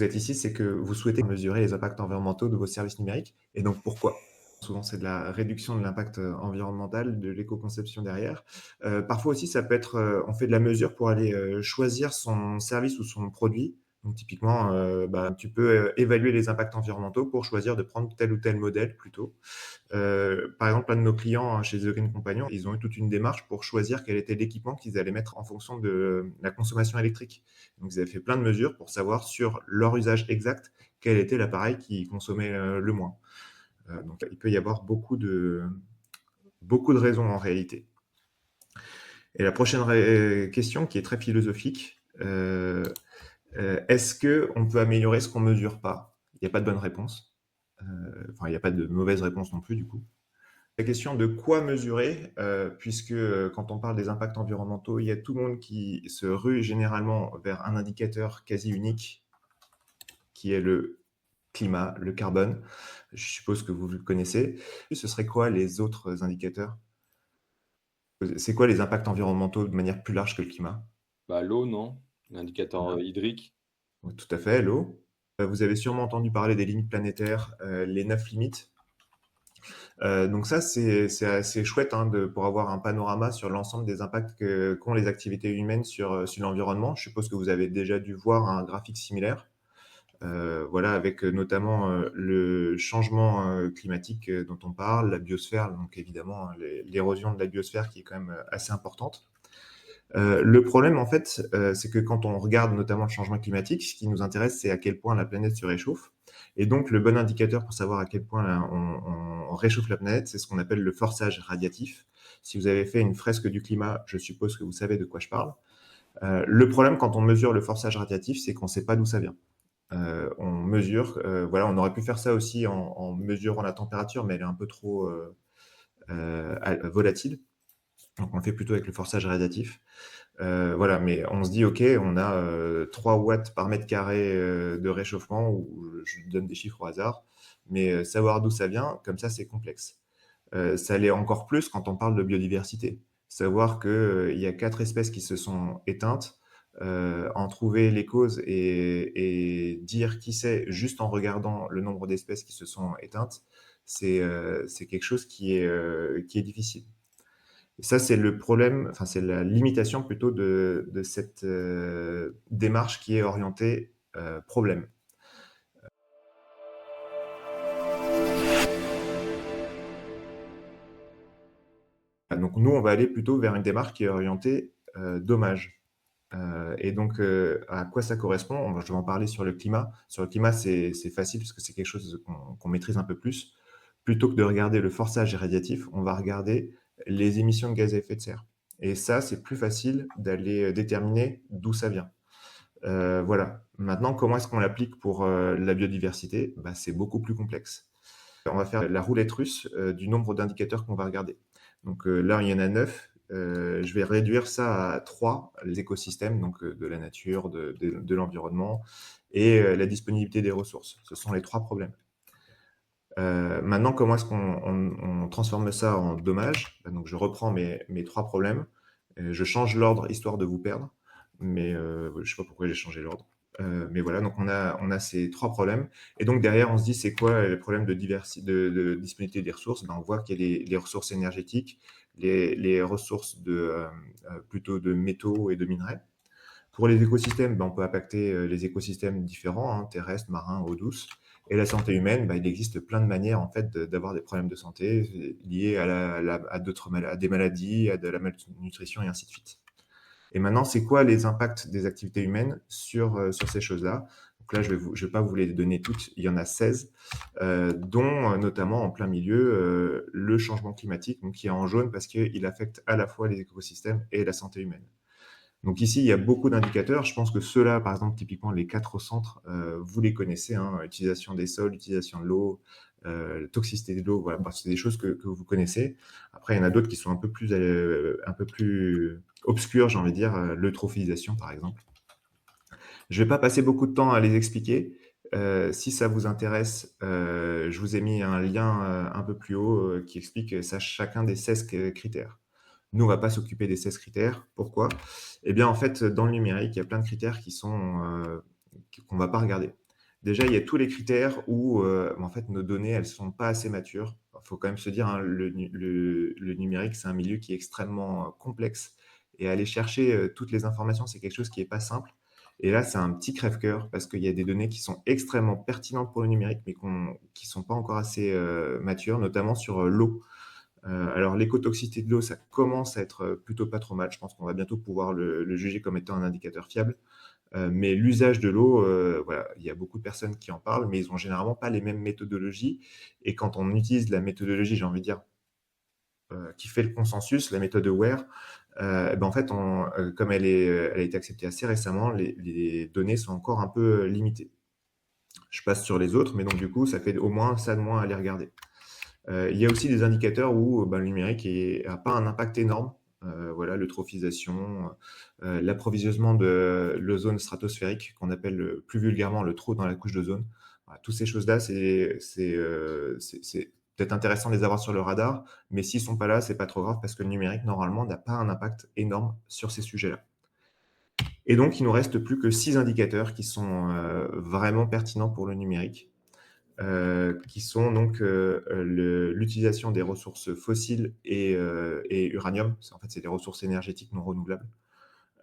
vous êtes ici, c'est que vous souhaitez mesurer les impacts environnementaux de vos services numériques. Et donc, pourquoi? Souvent, c'est de la réduction de l'impact environnemental, de l'éco-conception derrière. Parfois aussi, ça peut être, on fait de la mesure pour aller choisir son service ou son produit. Donc, typiquement, tu peux évaluer les impacts environnementaux pour choisir de prendre tel ou tel modèle plutôt. Par exemple, un de nos clients chez The Green Companion, ils ont eu toute une démarche pour choisir quel était l'équipement qu'ils allaient mettre en fonction de la consommation électrique. Donc, ils avaient fait plein de mesures pour savoir sur leur usage exact quel était l'appareil qui consommait le moins. Donc, il peut y avoir beaucoup de raisons en réalité. Et la prochaine question, qui est très philosophique, est-ce qu'on peut améliorer ce qu'on ne mesure pas? Il n'y a pas de bonne réponse. Enfin, il n'y a pas de mauvaise réponse non plus, du coup. La question de quoi mesurer, puisque quand on parle des impacts environnementaux, il y a tout le monde qui se rue généralement vers un indicateur quasi unique, qui est le climat, le carbone. Je suppose que vous le connaissez. Ce serait quoi les autres indicateurs? C'est quoi les impacts environnementaux de manière plus large que le climat? Bah, l'eau, non? L'indicateur Voilà. hydrique. Oui, tout à fait, l'eau. Vous avez sûrement entendu parler des limites planétaires, les 9 limites. Donc ça, c'est assez chouette hein, pour avoir un panorama sur l'ensemble des impacts qu'ont les activités humaines sur l'environnement. Je suppose que vous avez déjà dû voir un graphique similaire. Voilà, avec notamment le changement climatique dont on parle, la biosphère, donc évidemment hein, l'érosion de la biosphère qui est quand même assez importante. Le problème, en fait, c'est que quand on regarde notamment le changement climatique, ce qui nous intéresse, c'est à quel point la planète se réchauffe. Et donc, le bon indicateur pour savoir à quel point là, on réchauffe la planète, c'est ce qu'on appelle le forçage radiatif. Si vous avez fait une fresque du climat, je suppose que vous savez de quoi je parle. Le problème, quand on mesure le forçage radiatif, c'est qu'on ne sait pas d'où ça vient. On mesure, voilà, on aurait pu faire ça aussi en mesurant la température, mais elle est un peu trop volatile. Donc, on le fait plutôt avec le forçage radiatif. Voilà, mais on se dit, OK, on a 3 watts par mètre carré de réchauffement, ou je donne des chiffres au hasard, mais savoir d'où ça vient, comme ça, c'est complexe. Ça l'est encore plus quand on parle de biodiversité. Savoir qu'il y a 4 espèces qui se sont éteintes, en trouver les causes et dire qui c'est juste en regardant le nombre d'espèces qui se sont éteintes, c'est quelque chose qui est difficile. Et ça, c'est le problème, enfin, c'est la limitation plutôt de cette démarche qui est orientée problème. Donc, nous, on va aller plutôt vers une démarche qui est orientée dommage. Et donc, à quoi ça correspond? Je vais en parler sur le climat. Sur le climat, c'est facile parce que c'est quelque chose qu'on maîtrise un peu plus. Plutôt que de regarder le forçage radiatif, on va regarder les émissions de gaz à effet de serre. Et ça, c'est plus facile d'aller déterminer d'où ça vient. Voilà. Maintenant, comment est-ce qu'on l'applique pour la biodiversité? Bah, c'est beaucoup plus complexe. On va faire la roulette russe du nombre d'indicateurs qu'on va regarder. Donc là, il y en a 9. Je vais réduire ça à 3, les écosystèmes, donc de la nature, de l'environnement, et la disponibilité des ressources. Ce sont les 3 problèmes. Maintenant, comment est-ce qu'on transforme ça en dommages? Donc, je reprends mes 3 problèmes. Je change l'ordre histoire de vous perdre, mais je ne sais pas pourquoi j'ai changé l'ordre. Mais voilà, donc on a ces 3 problèmes. Et donc derrière, on se dit, c'est quoi le problème de disponibilité des ressources? On voit qu'il y a les ressources énergétiques, les ressources plutôt de métaux et de minerais. Pour les écosystèmes, on peut impacter les écosystèmes différents, hein, terrestres, marins, eau douce. Et la santé humaine, il existe plein de manières en fait d'avoir des problèmes de santé liés à des maladies, à de la malnutrition et ainsi de suite. Et maintenant, c'est quoi les impacts des activités humaines sur ces choses-là? Donc là, je vais pas vous les donner toutes, il y en a 16, dont notamment en plein milieu le changement climatique, donc qui est en jaune parce qu'il affecte à la fois les écosystèmes et la santé humaine. Donc ici, il y a beaucoup d'indicateurs. Je pense que ceux-là, par exemple, typiquement les 4 au centre, vous les connaissez, hein, utilisation des sols, utilisation de l'eau, toxicité de l'eau, voilà, c'est des choses que vous connaissez. Après, il y en a d'autres qui sont un peu plus obscures, j'ai envie de dire, l'eutrophilisation, par exemple. Je ne vais pas passer beaucoup de temps à les expliquer. Si ça vous intéresse, je vous ai mis un lien un peu plus haut qui explique ça, chacun des 16 critères. Nous, on ne va pas s'occuper des 16 critères. Pourquoi? Eh bien, en fait, dans le numérique, il y a plein de critères qu'on ne va pas regarder. Déjà, il y a tous les critères où, en fait, nos données, elles sont pas assez matures. Il faut quand même se dire, hein, le numérique, c'est un milieu qui est extrêmement, complexe et aller chercher, toutes les informations, c'est quelque chose qui est pas simple et là, c'est un petit crève-cœur parce qu'il y a des données qui sont extrêmement pertinentes pour le numérique, mais qui sont pas encore assez, matures, notamment sur, l'eau. Alors l'écotoxicité de l'eau, ça commence à être, plutôt pas trop mal. Je pense qu'on va bientôt pouvoir le juger comme étant un indicateur fiable. Mais l'usage de l'eau, voilà, il y a beaucoup de personnes qui en parlent, mais ils ont généralement pas les mêmes méthodologies et quand on utilise la méthodologie, j'ai envie de dire, qui fait le consensus, la méthode AWARE, en fait, comme elle a été acceptée assez récemment, les données sont encore un peu, limitées. Je passe sur les autres, mais donc du coup, ça fait au moins ça de moins à les regarder. Il y a aussi des indicateurs où le numérique n'a pas un impact énorme. Voilà, l'eutrophisation, l'approvisionnement de l'ozone stratosphérique, qu'on appelle plus vulgairement le trou dans la couche d'ozone. Voilà, toutes ces choses-là, c'est peut-être intéressant de les avoir sur le radar, mais s'ils ne sont pas là, c'est pas trop grave parce que le numérique, normalement, n'a pas un impact énorme sur ces sujets-là. Et donc, il nous reste plus que 6 indicateurs qui sont vraiment pertinents pour le numérique. Qui sont donc l'utilisation des ressources fossiles et uranium. En fait, c'est des ressources énergétiques non renouvelables.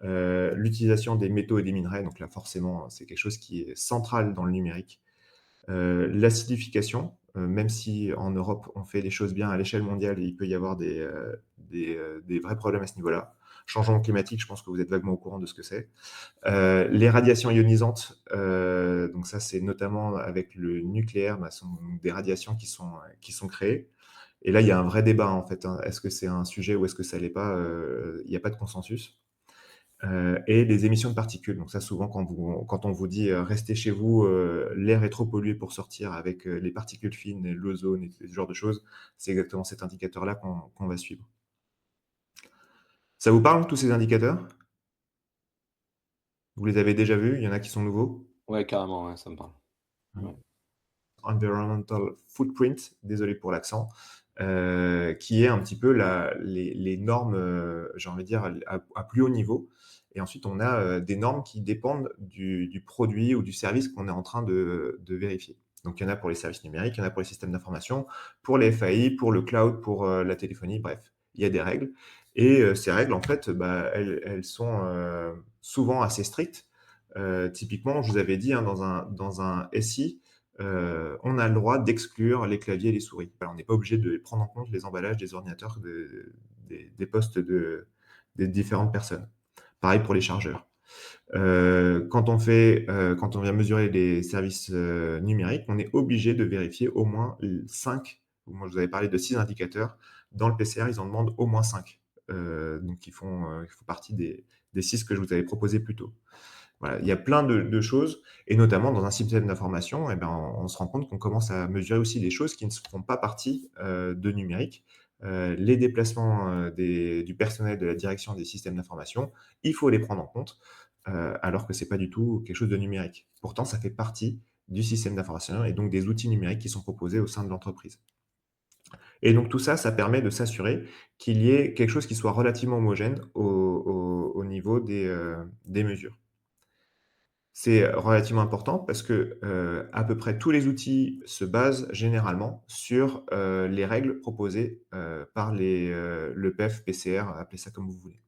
L'utilisation des métaux et des minerais, donc là forcément, c'est quelque chose qui est central dans le numérique. L'acidification, même si en Europe on fait les choses bien à l'échelle mondiale, il peut y avoir des vrais problèmes à ce niveau-là. Changement climatique, je pense que vous êtes vaguement au courant de ce que c'est. Les radiations ionisantes, donc ça c'est notamment avec le nucléaire, sont des radiations qui sont créées. Et là, il y a un vrai débat en fait, hein. Est-ce que c'est un sujet ou est-ce que ça l'est pas? Il n'y a pas de consensus. Et les émissions de particules. Donc ça, souvent, quand on vous dit restez chez vous, l'air est trop pollué pour sortir avec les particules fines, et l'ozone et ce genre de choses, c'est exactement cet indicateur-là qu'on va suivre. Ça vous parle, tous ces indicateurs? Vous les avez déjà vus? Il y en a qui sont nouveaux? Ouais, carrément, ouais, ça me parle. Ouais. Environmental footprint, désolé pour l'accent, qui est un petit peu les normes, j'ai envie de dire, à plus haut niveau. Et ensuite, on a des normes qui dépendent du produit ou du service qu'on est en train de vérifier. Donc, il y en a pour les services numériques, il y en a pour les systèmes d'information, pour les FAI, pour le cloud, pour la téléphonie, bref, il y a des règles. Et ces règles, en fait, elles sont souvent assez strictes. Typiquement, je vous avais dit, hein, dans un SI, on a le droit d'exclure les claviers et les souris. Alors, on n'est pas obligé de prendre en compte les emballages des ordinateurs des postes des différentes personnes. Pareil pour les chargeurs. Quand on vient mesurer les services numériques, on est obligé de vérifier au moins 5, moi je vous avais parlé de 6 indicateurs, dans le PCR ils en demandent au moins 5. Donc ils font partie des 6 que je vous avais proposés plus tôt. Voilà, il y a plein de choses, et notamment dans un système d'information, on se rend compte qu'on commence à mesurer aussi des choses qui ne font pas partie de numérique. Les déplacements du personnel de la direction des systèmes d'information, il faut les prendre en compte, alors que c'est pas du tout quelque chose de numérique. Pourtant, ça fait partie du système d'information et donc des outils numériques qui sont proposés au sein de l'entreprise. Et donc tout ça, ça permet de s'assurer qu'il y ait quelque chose qui soit relativement homogène au niveau des mesures. C'est relativement important parce que, à peu près tous les outils se basent généralement sur, les règles proposées, par le PEF, PCR, appelez ça comme vous voulez.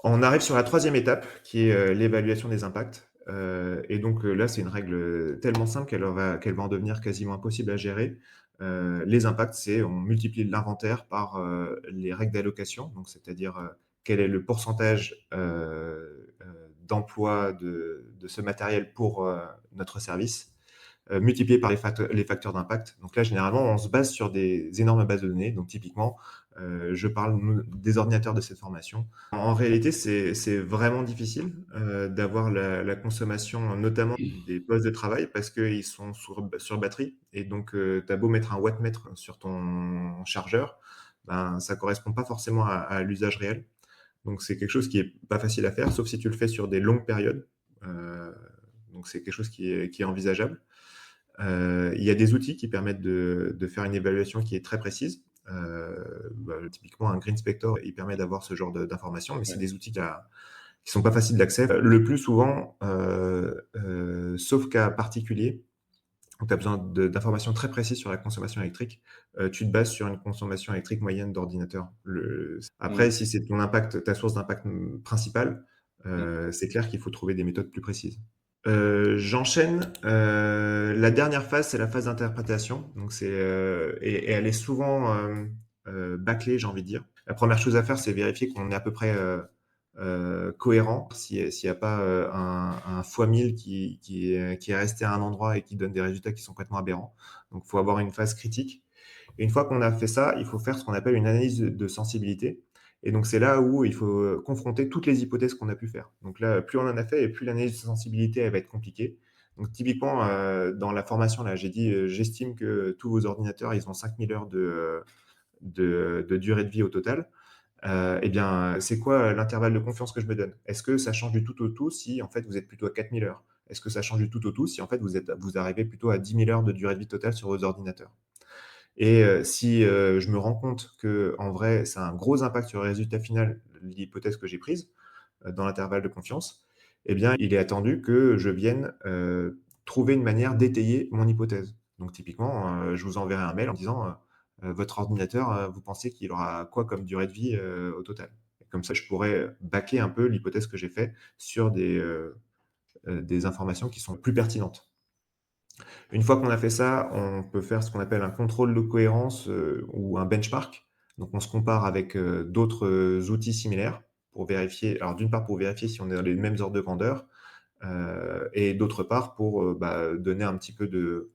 On arrive sur la troisième étape qui est, l'évaluation des impacts, et donc, là, c'est une règle, tellement simple qu'elle va en devenir quasiment impossible à gérer. Les impacts, c'est on multiplie l'inventaire par, les règles d'allocation, donc c'est-à-dire, quel est le pourcentage, d'emploi de ce matériel pour, notre service, multiplié par les facteurs d'impact. Donc là, généralement, on se base sur des énormes bases de données. Donc typiquement, je parle des ordinateurs de cette formation. En réalité, c'est vraiment difficile d'avoir la consommation, notamment des postes de travail, parce qu'ils sont sur batterie. Et donc, tu as beau mettre un wattmètre sur ton chargeur, ça correspond pas forcément à l'usage réel. Donc, c'est quelque chose qui est pas facile à faire, sauf si tu le fais sur des longues périodes. Euh, donc, c'est quelque chose qui est envisageable. Il y a des outils qui permettent de faire une évaluation qui est très précise. Typiquement, un Green Spector, il permet d'avoir ce genre d'informations, mais c'est des outils qui sont pas faciles d'accès. Le plus souvent, sauf cas particulier, où tu as besoin d'informations très précises sur la consommation électrique, tu te bases sur une consommation électrique moyenne d'ordinateur. Après, Mmh. si c'est ton impact, ta source d'impact principale, Mmh. c'est clair qu'il faut trouver des méthodes plus précises. J'enchaîne. La dernière phase, c'est la phase d'interprétation. Donc et elle est souvent bâclée, j'ai envie de dire. La première chose à faire, c'est vérifier qu'on est à peu près cohérent. S'il n'y a pas un fois 1000 qui est resté à un endroit et qui donne des résultats qui sont complètement aberrants. Donc, il faut avoir une phase critique. Et une fois qu'on a fait ça, il faut faire ce qu'on appelle une analyse de sensibilité. Et donc, c'est là où il faut confronter toutes les hypothèses qu'on a pu faire. Donc là, plus on en a fait et plus l'analyse de sensibilité elle va être compliquée. Donc, typiquement, dans la formation, là, j'ai dit, j'estime que tous vos ordinateurs, ils ont 5000 heures de durée de vie au total. Eh bien, c'est quoi l'intervalle de confiance que je me donne? Est-ce que ça change du tout au tout si, en fait, vous êtes plutôt à 4000 heures? Est-ce que ça change du tout au tout si, en fait, vous arrivez plutôt à 10 000 heures de durée de vie totale sur vos ordinateurs? Et si je me rends compte que en vrai, ça a un gros impact sur le résultat final, l'hypothèse que j'ai prise dans l'intervalle de confiance, eh bien, il est attendu que je vienne trouver une manière d'étayer mon hypothèse. Donc, typiquement, je vous enverrai un mail en disant votre ordinateur, vous pensez qu'il aura quoi comme durée de vie au total? Et comme ça, je pourrais baquer un peu l'hypothèse que j'ai faite sur des informations qui sont plus pertinentes. Une fois qu'on a fait ça, on peut faire ce qu'on appelle un contrôle de cohérence ou un benchmark. Donc, on se compare avec d'autres outils similaires pour vérifier, alors d'une part pour vérifier si on est dans les mêmes ordres de grandeur, et d'autre part pour donner un petit peu de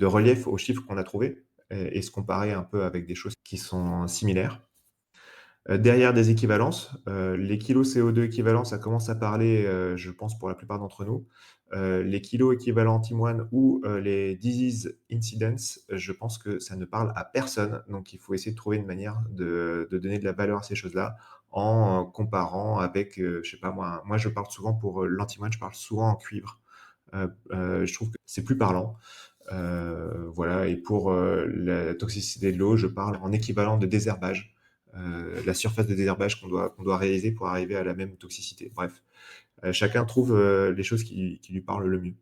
relief aux chiffres qu'on a trouvés et se comparer un peu avec des choses qui sont similaires. Derrière des équivalences, les kilos CO2 équivalents, ça commence à parler, je pense pour la plupart d'entre nous. Les kilos équivalents T1 ou les disease incidents, je pense que ça ne parle à personne. Donc il faut essayer de trouver une manière de donner de la valeur à ces choses-là en comparant avec, je sais pas moi je parle souvent pour l'anti-1, je parle souvent en cuivre. Je trouve que c'est plus parlant. Voilà, et pour la toxicité de l'eau, je parle en équivalent de désherbage, la surface de désherbage qu'on doit réaliser pour arriver à la même toxicité. Bref, chacun trouve les choses qui lui parlent le mieux.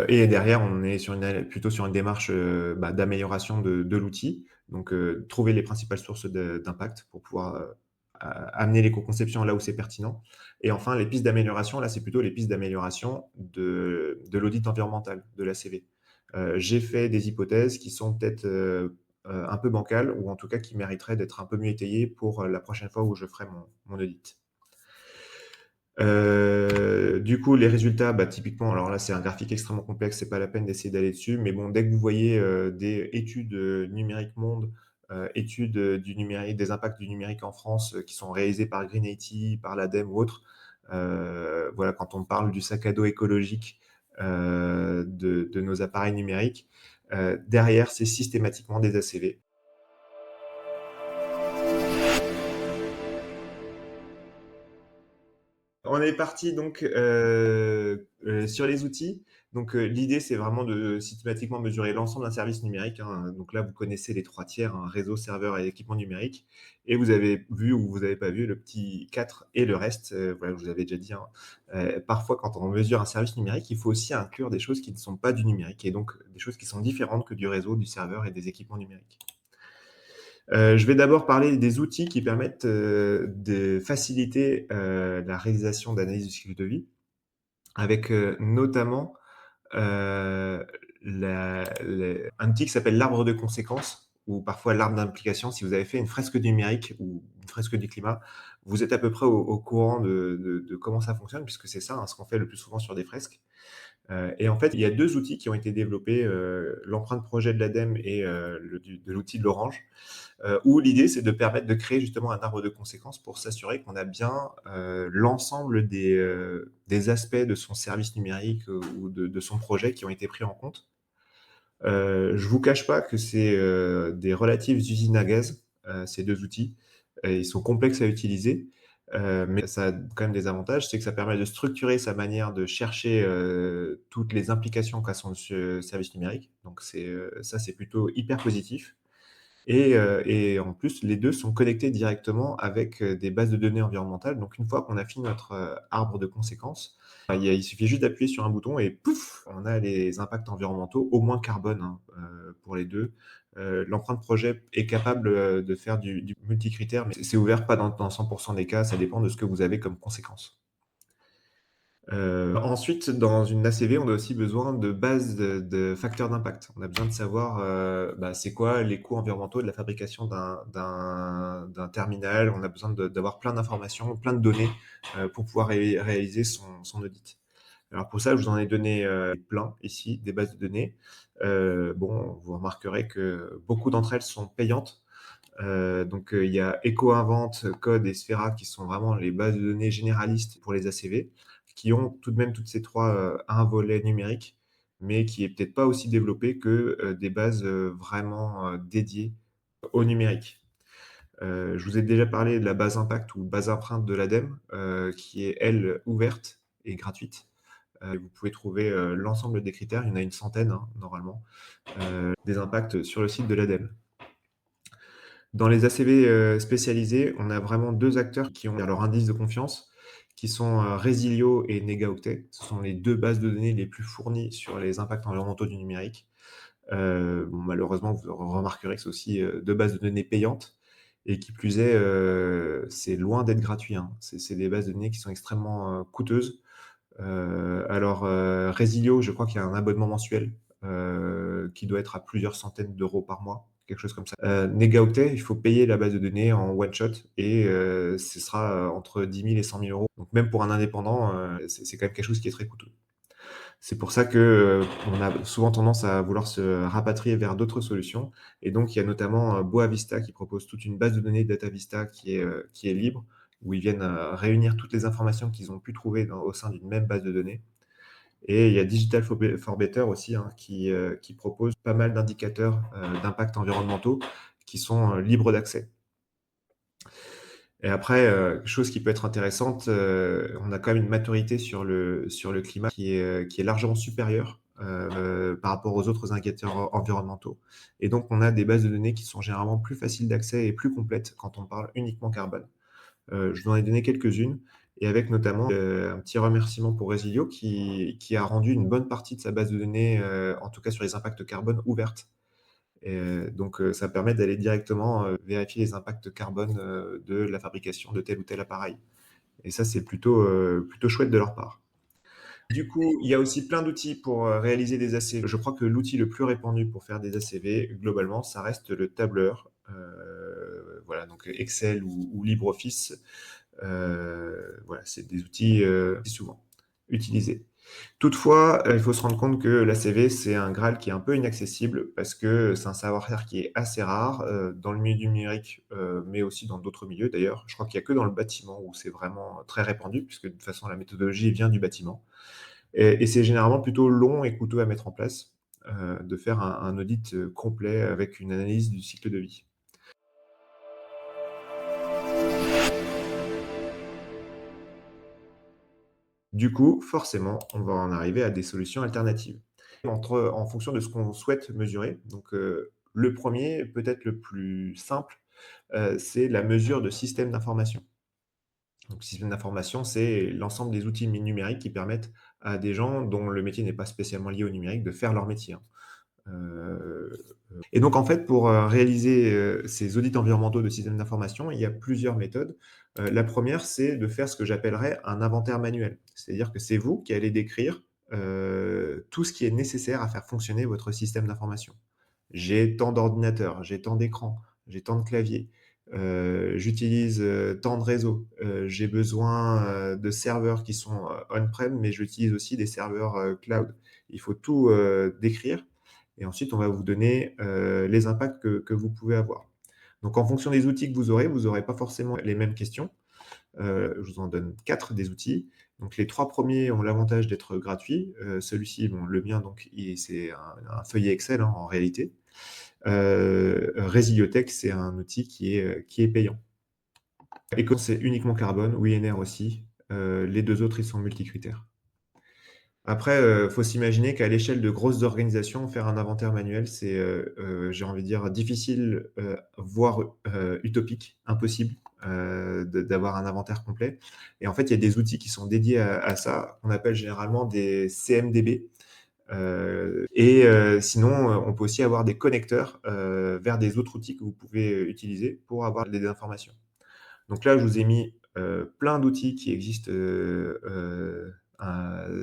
Et derrière, on est plutôt sur une démarche d'amélioration de l'outil. Donc, trouver les principales sources d'impact pour pouvoir amener l'éco-conception là où c'est pertinent. Et enfin, les pistes d'amélioration, là, c'est plutôt les pistes d'amélioration de l'audit environnemental, de l'ACV. J'ai fait des hypothèses qui sont peut-être un peu bancales ou en tout cas qui mériteraient d'être un peu mieux étayées pour la prochaine fois où je ferai mon audit. Du coup, les résultats, typiquement, alors là, c'est un graphique extrêmement complexe, c'est pas la peine d'essayer d'aller dessus, mais bon, dès que vous voyez des études numériques monde, études du numérique, des impacts du numérique en France qui sont réalisées par Greenity, par l'ADEME ou autres, voilà, quand on parle du sac à dos écologique de nos appareils numériques, derrière, c'est systématiquement des ACV. On est parti donc sur les outils. Donc l'idée, c'est vraiment de systématiquement mesurer l'ensemble d'un service numérique, hein. Donc là, vous connaissez les 3 tiers, hein, réseau, serveur et équipement numérique. Et vous avez vu ou vous n'avez pas vu le petit 4 et le reste. Voilà, je vous avais déjà dit, hein. Parfois, quand on mesure un service numérique, il faut aussi inclure des choses qui ne sont pas du numérique et donc des choses qui sont différentes que du réseau, du serveur et des équipements numériques. Je vais d'abord parler des outils qui permettent de faciliter la réalisation d'analyses de cycle de vie, avec notamment euh, un outil qui s'appelle l'arbre de conséquences, ou parfois l'arbre d'implication. Si vous avez fait une fresque numérique ou une fresque du climat, vous êtes à peu près au courant de comment ça fonctionne, puisque c'est ça, hein, ce qu'on fait le plus souvent sur des fresques. Et en fait, il y a deux outils qui ont été développés, l'empreinte projet de l'ADEME et de l'outil de l'Orange, où l'idée, c'est de permettre de créer justement un arbre de conséquences pour s'assurer qu'on a bien l'ensemble des aspects de son service numérique ou de son projet qui ont été pris en compte. Je vous cache pas que c'est des relatives usines à gaz, ces deux outils. Ils sont complexes à utiliser, mais ça a quand même des avantages, c'est que ça permet de structurer sa manière de chercher toutes les implications qu'a son service numérique. Donc ça, c'est plutôt hyper positif. Et en plus, les 2 sont connectés directement avec, des bases de données environnementales. Donc une fois qu'on a fini notre, arbre de conséquences, il suffit juste d'appuyer sur un bouton et pouf! On a les impacts environnementaux, au moins carbone, hein, pour les 2. L'empreinte projet est capable, de faire du multicritère, mais c'est ouvert pas dans 100 des cas, ça dépend de ce que vous avez comme conséquence. Ensuite, dans une ACV, on a aussi besoin de bases de facteurs d'impact. On a besoin de savoir, c'est quoi les coûts environnementaux de la fabrication d'un terminal. On a besoin d'avoir plein d'informations, plein de données, pour pouvoir réaliser son audit. Alors pour ça, je vous en ai donné, plein ici, des bases de données. Bon, vous remarquerez que beaucoup d'entre elles sont payantes. Donc, il y a EcoInvent, Code et Sphera qui sont vraiment les bases de données généralistes pour les ACV, qui ont tout de même toutes ces 3 un volet numérique, mais qui est peut-être pas aussi développé que, des bases, vraiment, dédiées au numérique. Je vous ai déjà parlé de la base impact ou base empreinte de l'ADEME, qui est elle, ouverte et gratuite. Vous pouvez trouver, l'ensemble des critères, il y en a une centaine, hein, normalement, des impacts sur le site de l'ADEME. Dans les ACV spécialisés, on a vraiment 2 acteurs qui ont leur indice de confiance, qui sont, Resilio et Negaoctet. Ce sont les 2 bases de données les plus fournies sur les impacts environnementaux du numérique. Bon, malheureusement, vous remarquerez que c'est aussi, 2 bases de données payantes et qui plus est, c'est loin d'être gratuit, hein. C'est des bases de données qui sont extrêmement, coûteuses. Resilio, je crois qu'il y a un abonnement mensuel, qui doit être à plusieurs centaines d'euros par mois, quelque chose comme ça. Negaoctet, il faut payer la base de données en one shot et ce sera, entre 10 000 et 100 000 euros. Donc même pour un indépendant, c'est quand même quelque chose qui est très coûteux. C'est pour ça que, on a souvent tendance à vouloir se rapatrier vers d'autres solutions et donc il y a notamment, Boavista qui propose toute une base de données DataVista qui est libre, où ils viennent, réunir toutes les informations qu'ils ont pu trouver au sein d'une même base de données. Et il y a Digital for Better aussi, hein, qui propose pas mal d'indicateurs, d'impact environnementaux qui sont, libres d'accès. Et après, chose qui peut être intéressante, on a quand même une maturité sur le climat qui est largement supérieure, par rapport aux autres indicateurs environnementaux. Et donc on a des bases de données qui sont généralement plus faciles d'accès et plus complètes quand on parle uniquement carbone. Je vous en ai donné quelques-unes et avec notamment, un petit remerciement pour Resilio qui a rendu une bonne partie de sa base de données, en tout cas sur les impacts carbone, ouverte. Et donc ça permet d'aller directement, vérifier les impacts carbone, de la fabrication de tel ou tel appareil. Et ça, c'est plutôt chouette de leur part. Du coup, il y a aussi plein d'outils pour, réaliser des ACV. Je crois que l'outil le plus répandu pour faire des ACV, globalement, ça reste le tableur. Voilà, donc Excel ou LibreOffice. Voilà, c'est des outils, souvent utilisés. Toutefois, il faut se rendre compte que l'ACV, c'est un Graal qui est un peu inaccessible parce que c'est un savoir-faire qui est assez rare, dans le milieu du numérique, mais aussi dans d'autres milieux d'ailleurs. Je crois qu'il y a que dans le bâtiment où c'est vraiment très répandu puisque de toute façon la méthodologie vient du bâtiment et c'est généralement plutôt long et coûteux à mettre en place, de faire un audit, complet avec une analyse du cycle de vie. Du coup, forcément, on va en arriver à des solutions alternatives. En fonction de ce qu'on souhaite mesurer, donc le premier, peut-être le plus simple, c'est la mesure de système d'information. Donc système d'information, c'est l'ensemble des outils numériques qui permettent à des gens dont le métier n'est pas spécialement lié au numérique de faire leur métier, hein. Heu, et donc en fait, pour, réaliser, ces audits environnementaux de systèmes d'information, il y a plusieurs méthodes. La première, c'est de faire ce que j'appellerais un inventaire manuel. C'est-à-dire que c'est vous qui allez décrire, tout ce qui est nécessaire à faire fonctionner votre système d'information. J'ai tant d'ordinateurs, j'ai tant d'écrans, j'ai tant de claviers, j'utilise, tant de réseaux, j'ai besoin, de serveurs qui sont, on-prem, mais j'utilise aussi des serveurs, cloud. Il faut tout, décrire et ensuite on va vous donner, les impacts que vous pouvez avoir. Donc en fonction des outils que vous aurez pas forcément les mêmes questions. Je vous en donne 4 des outils. Donc les 3 premiers ont l'avantage d'être gratuits. Celui-ci, bon, le mien donc c'est un feuillet Excel, hein, en réalité. Resiliotech, c'est un outil qui est payant. Econ, c'est uniquement carbone, WinR aussi. Les 2 autres, ils sont multicritères. Après, faut s'imaginer qu'à l'échelle de grosses organisations, faire un inventaire manuel, c'est, j'ai envie de dire difficile, voire, utopique, impossible, d'avoir un inventaire complet. Et en fait, il y a des outils qui sont dédiés à ça, qu'on appelle généralement des CMDB. Sinon, on peut aussi avoir des connecteurs, vers des autres outils que vous pouvez, utiliser pour avoir des informations. Donc là, je vous ai mis, plein d'outils qui existent,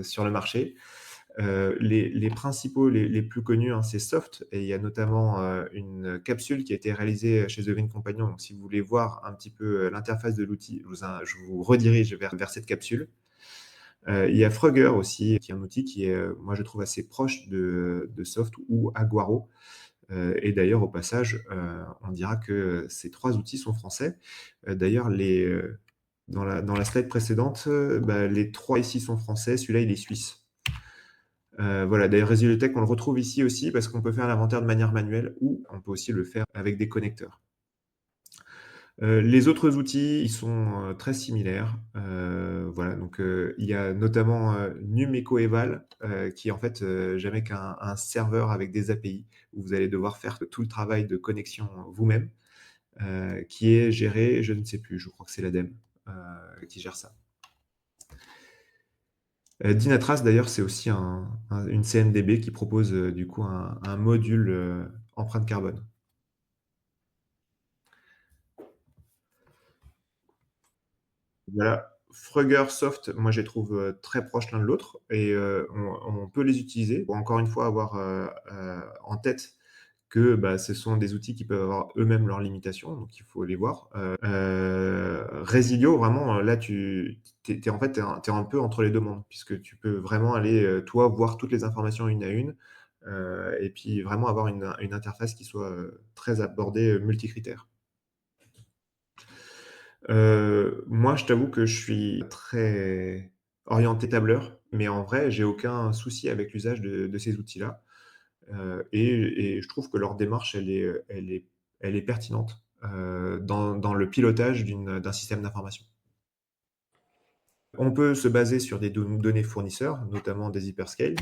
sur le marché. Les principaux, les plus connus, hein, c'est Soft, et il y a notamment une capsule qui a été réalisée chez The Green Companion. Donc, si vous voulez voir un petit peu l'interface de l'outil, je vous redirige vers cette capsule. Il y a Frugger aussi, qui est un outil qui est, moi, je trouve assez proche de Soft ou Aguaro. Et d'ailleurs, au passage, on dira que ces trois outils sont français. D'ailleurs, dans la slide précédente, bah, les trois ici sont français, celui-là, il est suisse. Voilà, d'ailleurs, Resilotech, on le retrouve ici aussi parce qu'on peut faire l'inventaire de manière manuelle ou on peut aussi le faire avec des connecteurs. Les autres outils, ils sont très similaires. Voilà, donc il y a notamment NumEcoEval, qui est en fait jamais qu'un serveur avec des API où vous allez devoir faire tout le travail de connexion vous-même, qui est géré, je ne sais plus, je crois que c'est l'ADEME qui gère ça. Dynatrace, d'ailleurs, c'est aussi une CMDB qui propose du coup un module empreinte carbone. Voilà, Frugger, Soft, moi je les trouve très proches l'un de l'autre et on peut les utiliser pour encore une fois avoir en tête que bah, ce sont des outils qui peuvent avoir eux-mêmes leurs limitations, donc il faut les voir. Resilio, vraiment, là, t'es en fait, t'es un peu entre les deux mondes, puisque tu peux vraiment aller, toi, voir toutes les informations une à une, et puis vraiment avoir une interface qui soit très abordée multicritères. Moi, je t'avoue que je suis très orienté tableur, mais en vrai, j'ai aucun souci avec l'usage de ces outils-là. Et je trouve que leur démarche, elle est pertinente dans le pilotage d'un système d'information. On peut se baser sur des données fournisseurs, notamment des hyperscales.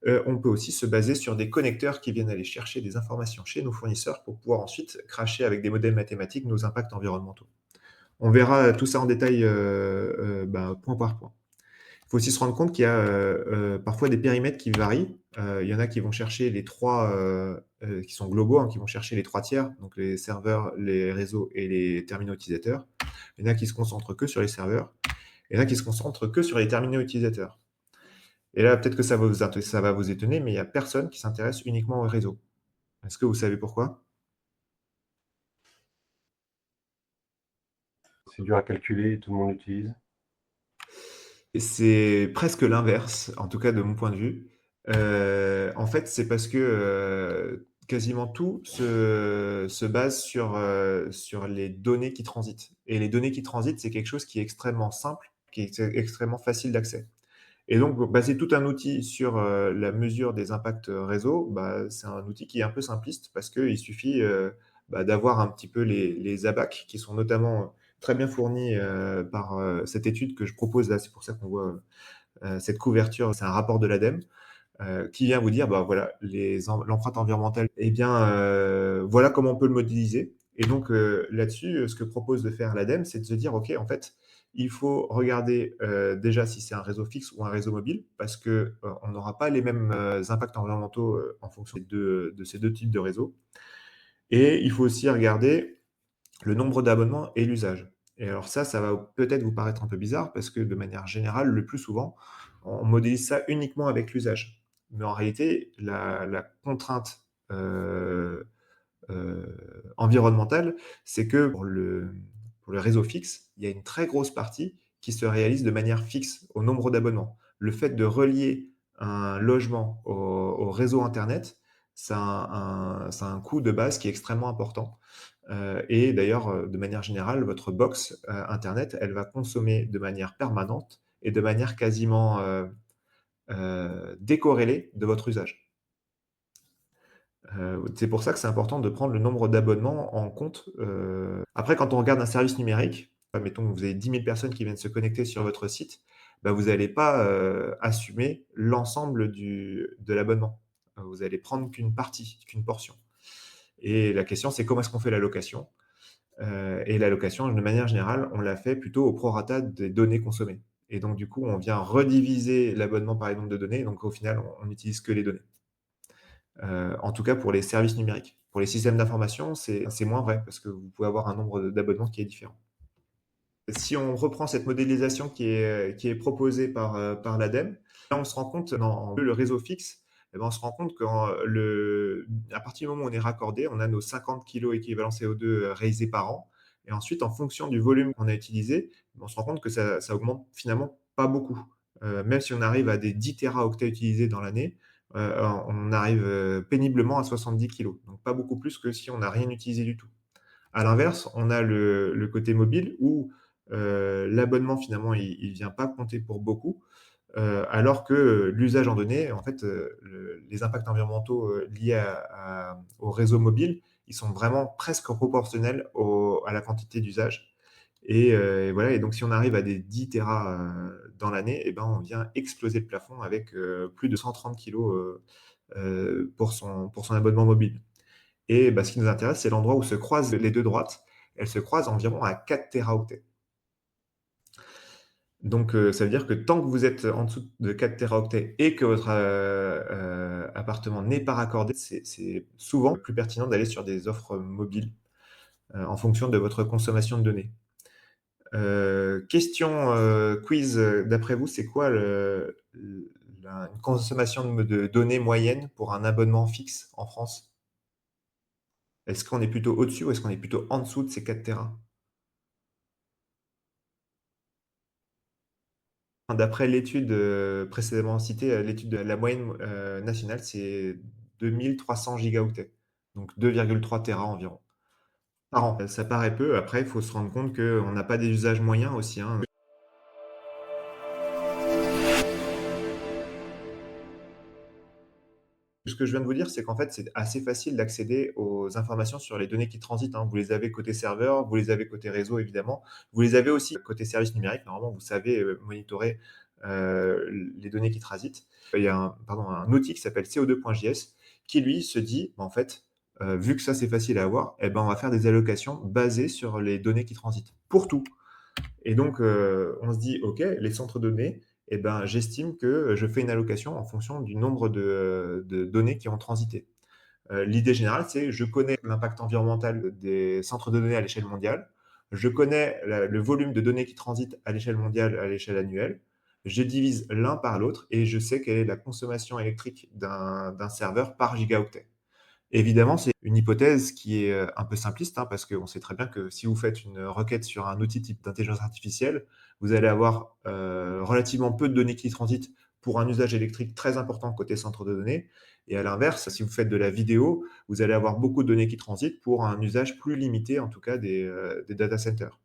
On peut aussi se baser sur des connecteurs qui viennent aller chercher des informations chez nos fournisseurs pour pouvoir ensuite cracher avec des modèles mathématiques nos impacts environnementaux. On verra tout ça en détail point par point. Il faut aussi se rendre compte qu'il y a parfois des périmètres qui varient. Il y en a qui vont chercher les trois, qui sont globaux, hein, qui vont chercher les trois tiers, donc les serveurs, les réseaux et les terminaux utilisateurs. Il y en a qui se concentrent que sur les serveurs. Il y en a qui se concentrent que sur les terminaux utilisateurs. Et là, peut-être que ça va vous étonner, mais il n'y a personne qui s'intéresse uniquement au réseau. Est-ce que vous savez pourquoi? C'est dur à calculer, tout le monde l'utilise. C'est presque l'inverse, en tout cas de mon point de vue. En fait, c'est parce que quasiment tout se base sur les données qui transitent. Et les données qui transitent, c'est quelque chose qui est extrêmement simple, qui est extrêmement facile d'accès. Et donc, baser tout un outil sur la mesure des impacts réseau, bah, c'est un outil qui est un peu simpliste parce qu'il suffit d'avoir un petit peu les ABAC qui sont notamment très bien fournis par cette étude que je propose là. C'est pour ça qu'on voit cette couverture. C'est un rapport de l'ADEME qui vient vous dire, bah, voilà, l'empreinte environnementale, eh bien, voilà comment on peut le modéliser. Et donc, là-dessus, ce que propose de faire l'ADEME, c'est de se dire, OK, en fait, il faut regarder déjà si c'est un réseau fixe ou un réseau mobile, parce que on n'aura pas les mêmes impacts environnementaux en fonction de ces deux types de réseaux. Et il faut aussi regarder le nombre d'abonnements et l'usage. Et alors ça va peut-être vous paraître un peu bizarre, parce que de manière générale, le plus souvent, on modélise ça uniquement avec l'usage. Mais en réalité, la contrainte environnementale, c'est que pour le réseau fixe, il y a une très grosse partie qui se réalise de manière fixe au nombre d'abonnements. Le fait de relier un logement au réseau Internet, ça a un coût de base qui est extrêmement important. Et d'ailleurs, de manière générale, votre box Internet, elle va consommer de manière permanente et de manière quasiment décorrélée de votre usage. C'est pour ça que c'est important de prendre le nombre d'abonnements en compte. Après, quand on regarde un service numérique, admettons que vous avez 10 000 personnes qui viennent se connecter sur votre site, bah, vous n'allez pas, assumer l'ensemble de l'abonnement. Vous allez prendre qu'une partie, qu'une portion et la question, c'est comment est-ce qu'on fait l'allocation? Et l'allocation, de manière générale, on la fait plutôt au prorata des données consommées et donc du coup, on vient rediviser l'abonnement par les nombres de données, donc au final, on n'utilise que les données. En tout cas pour les services numériques. Pour les systèmes d'information, c'est moins vrai parce que vous pouvez avoir un nombre d'abonnements qui est différent. Si on reprend cette modélisation qui est proposée par l'ADEME, là on se rend compte dans le réseau fixe, eh ben, on se rend compte qu'à partir du moment où on est raccordé, on a nos 50 kg équivalent CO2 réalisés par an. Et ensuite, en fonction du volume qu'on a utilisé, on se rend compte que ça augmente finalement pas beaucoup. Même si on arrive à des 10 téraoctets utilisés dans l'année, on arrive péniblement à 70 kg. Donc pas beaucoup plus que si on n'a rien utilisé du tout. À l'inverse, on a le côté mobile où l'abonnement finalement il vient pas compter pour beaucoup, alors que l'usage en données, en fait, les impacts environnementaux liés au réseau mobile, ils sont vraiment presque proportionnels à la quantité d'usage. Et voilà, et donc si on arrive à des 10 téras dans l'année, et ben, on vient exploser le plafond avec plus de 130 kilos pour son abonnement mobile. Et bah, ce qui nous intéresse, c'est l'endroit où se croisent les deux droites. Elles se croisent environ à 4 téraoctets. Donc, ça veut dire que tant que vous êtes en dessous de 4 téraoctets et que votre appartement n'est pas raccordé, c'est souvent plus pertinent d'aller sur des offres mobiles en fonction de votre consommation de données. Question quiz, d'après vous, c'est quoi une consommation de données moyenne pour un abonnement fixe en France? Est-ce qu'on est plutôt au-dessus ou est-ce qu'on est plutôt en dessous de ces 4 téras? D'après l'étude, précédemment citée, l'étude de la moyenne, nationale, c'est 2 300 gigaoctets, donc 2,3 téras environ, par an. Ça paraît peu, après il faut se rendre compte qu'on n'a pas des usages moyens aussi, hein. Ce que je viens de vous dire, c'est qu'en fait, c'est assez facile d'accéder aux informations sur les données qui transitent, hein. Vous les avez côté serveur, vous les avez côté réseau évidemment. Vous les avez aussi côté service numérique. Normalement, vous savez, monitorer, les données qui transitent. Il y a un outil qui s'appelle CO2.js qui lui se dit: «Bah, en fait, vu que ça c'est facile à avoir, et ben, on va faire des allocations basées sur les données qui transitent, pour tout». Et donc, on se dit: «OK, les centres de données, eh ben, j'estime que je fais une allocation en fonction du nombre de données qui ont transité». L'idée générale, c'est je connais l'impact environnemental des centres de données à l'échelle mondiale, je connais le volume de données qui transitent à l'échelle mondiale, à l'échelle annuelle, je divise l'un par l'autre et je sais quelle est la consommation électrique d'un serveur par gigaoctet. Évidemment, c'est une hypothèse qui est, un peu simpliste, hein, parce qu'on sait très bien que si vous faites une requête sur un outil type d'intelligence artificielle, vous allez avoir, relativement peu de données qui transitent pour un usage électrique très important côté centre de données et à l'inverse, si vous faites de la vidéo, vous allez avoir beaucoup de données qui transitent pour un usage plus limité, en tout cas des data centers.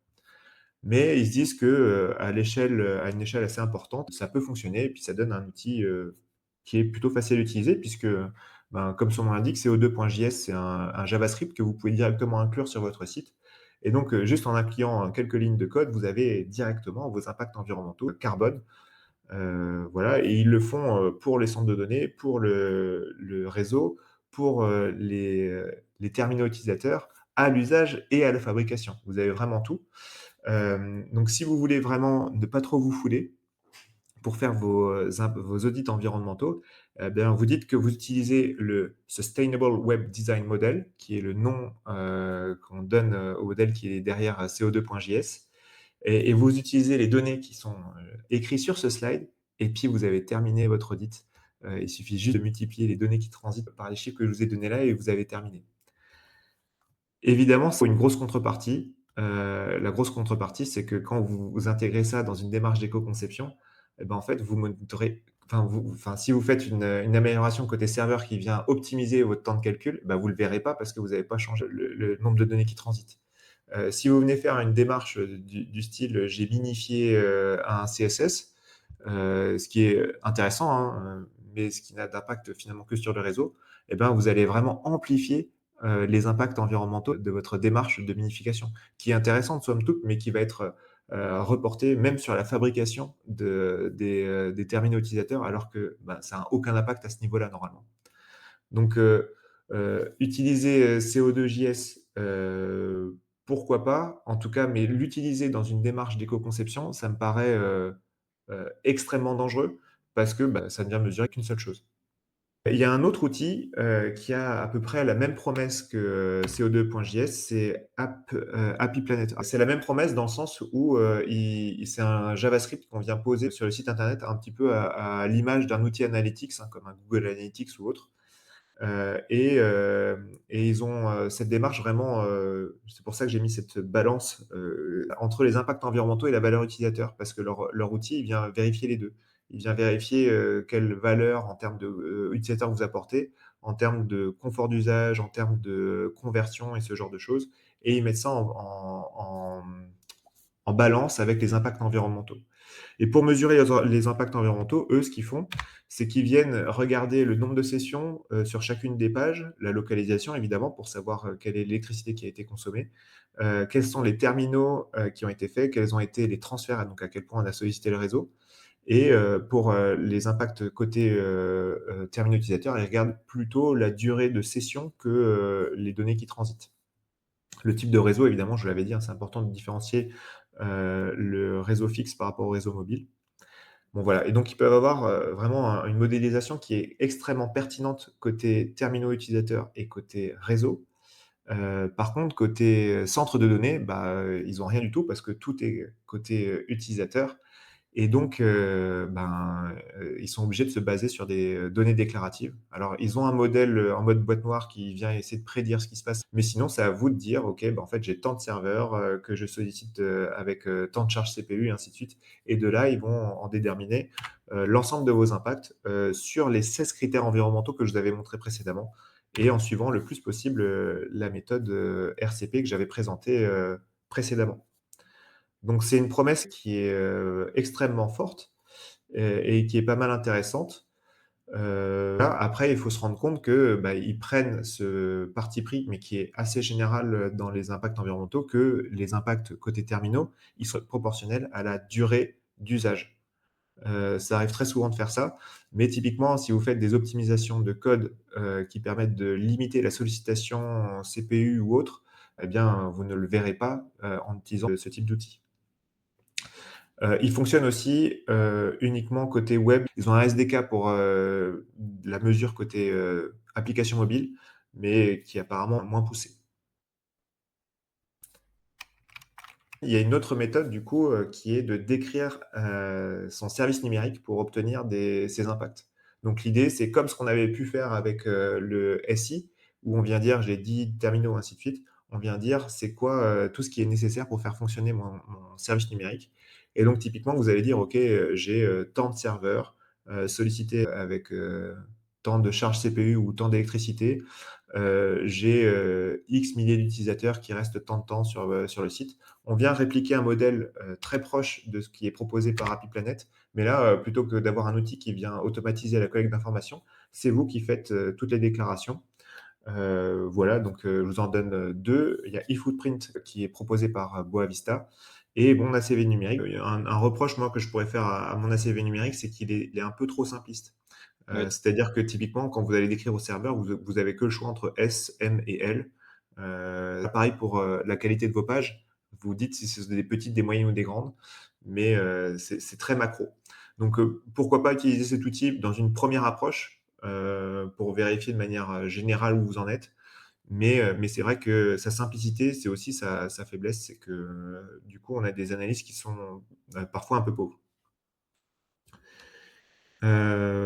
Mais ils se disent que, à une échelle assez importante, ça peut fonctionner et puis ça donne un outil, qui est plutôt facile à utiliser puisque, ben, comme son nom l'indique, CO2.js, c'est un JavaScript que vous pouvez directement inclure sur votre site et donc, juste en appliquant quelques lignes de code, vous avez directement vos impacts environnementaux carbone, voilà et ils le font, pour les centres de données, pour le réseau, pour, les terminaux utilisateurs, à l'usage et à la fabrication. Vous avez vraiment tout. Donc si vous voulez vraiment ne pas trop vous fouler, pour faire vos audits environnementaux, eh bien, vous dites que vous utilisez le Sustainable Web Design Model, qui est le nom, qu'on donne, au modèle qui est derrière, CO2.js et vous utilisez les données qui sont, écrites sur ce slide et puis vous avez terminé votre audit. Il suffit juste de multiplier les données qui transitent par les chiffres que je vous ai donnés là et vous avez terminé. Évidemment, c'est une grosse contrepartie. La grosse contrepartie, c'est que quand vous intégrez ça dans une démarche d'éco-conception, et ben, en fait, vous monitorez si vous faites une amélioration côté serveur qui vient optimiser votre temps de calcul, bah, vous le verrez pas parce que vous n'avez pas changé le nombre de données qui transitent. Si vous venez faire une démarche, du style, j'ai minifié, un CSS, ce qui est intéressant, hein, mais ce qui n'a d'impact finalement que sur le réseau, et ben, vous allez vraiment amplifier, les impacts environnementaux de votre démarche de minification, qui est intéressante somme toute, mais qui va être, reporter même sur la fabrication des terminaux utilisateurs, alors que ça n'a aucun impact à ce niveau-là normalement. Donc, utiliser CO2JS, pourquoi pas, en tout cas, mais l'utiliser dans une démarche d'éco-conception, ça me paraît extrêmement dangereux parce que ça ne vient mesurer qu'une seule chose. Il y a un autre outil qui a à peu près la même promesse que CO2.js, c'est Happy Planet. C'est la même promesse dans le sens où c'est un JavaScript qu'on vient poser sur le site internet un petit peu à l'image d'un outil analytics, hein, comme un Google Analytics ou autre. Et ils ont cette démarche vraiment, c'est pour ça que j'ai mis cette balance entre les impacts environnementaux et la valeur utilisateur, parce que leur outil, il vient vérifier les deux. Il vient vérifier quelle valeur en termes de utilisateur vous apportez, en termes de confort d'usage, en termes de conversion et ce genre de choses, et ils mettent ça en balance avec les impacts environnementaux. Et pour mesurer les impacts environnementaux, eux, ce qu'ils font, c'est qu'ils viennent regarder le nombre de sessions sur chacune des pages, la localisation évidemment, pour savoir quelle est l'électricité qui a été consommée, quels sont les terminaux qui ont été faits, quels ont été les transferts, donc à quel point on a sollicité le réseau. Et pour les impacts côté terminaux utilisateurs, ils regardent plutôt la durée de session que les données qui transitent. Le type de réseau, évidemment, je l'avais dit, hein, c'est important de différencier le réseau fixe par rapport au réseau mobile. Bon, voilà. Et donc, ils peuvent avoir vraiment une modélisation qui est extrêmement pertinente côté terminaux utilisateurs et côté réseau. Par contre, côté centre de données, ils n'ont rien du tout parce que tout est côté utilisateur. Et donc, ils sont obligés de se baser sur des données déclaratives. Alors, ils ont un modèle en mode boîte noire qui vient essayer de prédire ce qui se passe, mais sinon, c'est à vous de dire, OK, en fait, j'ai tant de serveurs que je sollicite avec tant de charges CPU et ainsi de suite. Et de là, ils vont en déterminer l'ensemble de vos impacts sur les 16 critères environnementaux que je vous avais montrés précédemment et en suivant le plus possible la méthode RCP que j'avais présentée précédemment. Donc c'est une promesse qui est extrêmement forte et qui est pas mal intéressante. Voilà, après, il faut se rendre compte que ils prennent ce parti pris, mais qui est assez général dans les impacts environnementaux, que les impacts côté terminaux, ils sont proportionnels à la durée d'usage. Ça arrive très souvent de faire ça, mais typiquement, si vous faites des optimisations de code qui permettent de limiter la sollicitation en CPU ou autre, eh bien, vous ne le verrez pas en utilisant ce type d'outil. Ils fonctionnent aussi uniquement côté web. Ils ont un SDK pour la mesure côté application mobile, mais qui est apparemment moins poussé. Il y a une autre méthode du coup qui est de décrire son service numérique pour obtenir ces impacts. Donc l'idée, c'est comme ce qu'on avait pu faire avec le SI, où on vient dire j'ai 10 terminaux, ainsi de suite. On vient dire c'est quoi tout ce qui est nécessaire pour faire fonctionner mon service numérique. Et donc typiquement, vous allez dire ok, j'ai tant de serveurs sollicités avec tant de charges CPU ou tant d'électricité. J'ai X milliers d'utilisateurs qui restent tant de temps sur le site. On vient répliquer un modèle très proche de ce qui est proposé par Happy Planet, mais là, plutôt que d'avoir un outil qui vient automatiser la collecte d'informations, c'est vous qui faites toutes les déclarations. Voilà, donc je vous en donne deux. Il y a eFootprint qui est proposé par Boavista et mon ACV numérique. Il y a un reproche moi que je pourrais faire à mon ACV numérique, c'est qu'il est un peu trop simpliste. Oui. C'est-à-dire que typiquement, quand vous allez décrire au serveur, vous avez que le choix entre S, M et L. Pareil pour la qualité de vos pages. Vous dites si c'est des petites, des moyennes ou des grandes, mais c'est très macro. Donc, pourquoi pas utiliser cet outil dans une première approche pour vérifier de manière générale où vous en êtes. Mais c'est vrai que sa simplicité, c'est aussi sa faiblesse, c'est que du coup, on a des analyses qui sont parfois un peu pauvres.